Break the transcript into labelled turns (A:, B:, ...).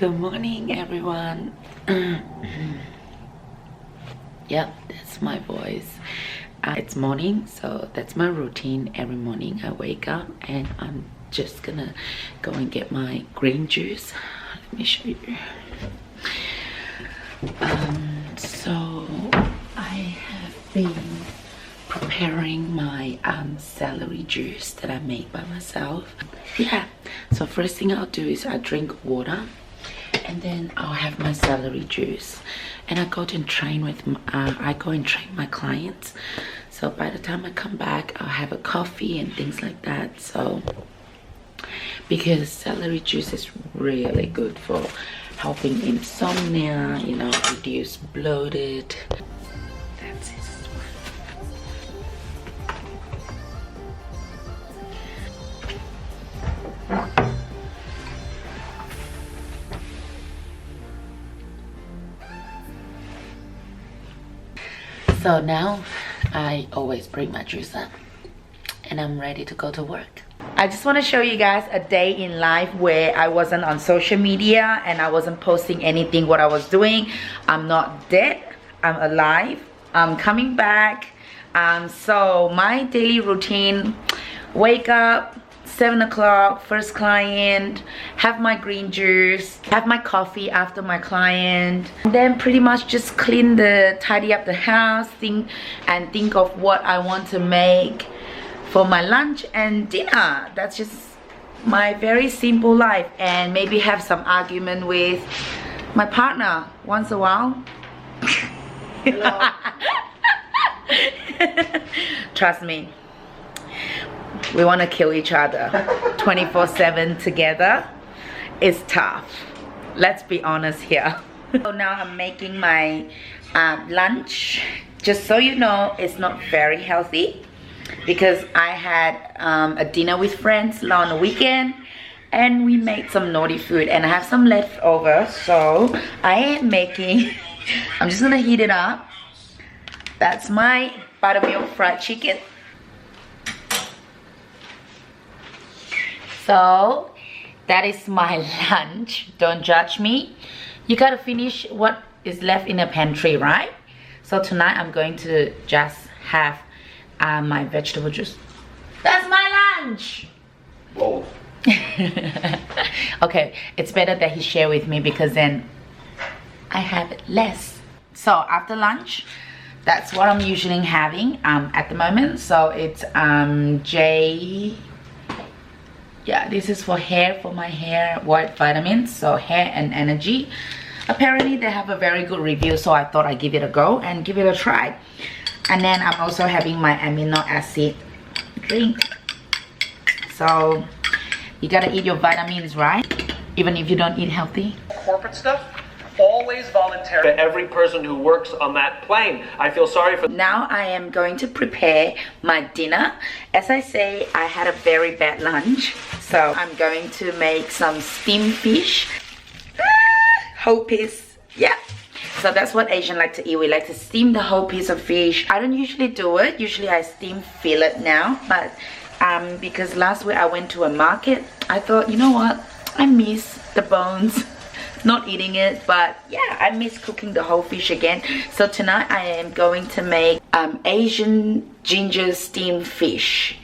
A: Good morning, everyone. Yep, that's my voice. It's morning, so that's my routine. Every morning I wake up and I'm just gonna go and get my green juice. Let me show you. So I have been preparing my celery juice that I made by myself. Yeah, so first thing I'll do is I drink water, and then I'll have my celery juice, and I go and train with my clients. So by the time I come back, I'll have a coffee and things like that. So because celery juice is really good for helping insomnia, you know, reduce bloated. That's it. So now I always bring my juicer and I'm ready to go to work. I just want to show you guys a day in life where I wasn't on social media and I wasn't posting anything what I was doing. I'm not dead, I'm alive, I'm coming back. So my daily routine: wake up 7 o'clock, first client, have my green juice, have my coffee after my client, and then pretty much just tidy up the house, think of what I want to make for my lunch and dinner. That's just my very simple life. And maybe have some argument with my partner once in a while. Trust me, we want to kill each other 24/7 together. It's tough, let's be honest here. So now I'm making my lunch. Just so you know, it's not very healthy because I had a dinner with friends on the weekend and we made some naughty food and I have some leftover. So I am making I'm just gonna heat it up. That's my buttermilk fried chicken. So that is my lunch. Don't judge me. You gotta finish what is left in the pantry, right? So tonight I'm going to just have my vegetable juice. That's my lunch.
B: Whoa.
A: Okay, it's better that he share with me because then I have less. So after lunch, that's what I'm usually having at the moment. So it's yeah, this is for hair, for my hair, white vitamins, so hair and energy. Apparently they have a very good review, so I thought I'd give it a go and give it a try. And then I'm also having my amino acid drink. So you gotta eat your vitamins, right? Even if you don't eat healthy.
B: Corporate stuff, always voluntary. To every person who works on that plane, I feel sorry for.
A: Now I am going to prepare my dinner. As I say, I had a very bad lunch, so I'm going to make some steamed fish. Whole piece, yeah. So that's what Asians like to eat. We like to steam the whole piece of fish. I don't usually do it. Usually I steam fillet now, but because last week I went to a market, I thought, you know what, I miss the bones. Not eating it, but yeah, I miss cooking the whole fish again. So tonight I am going to make Asian ginger steamed fish.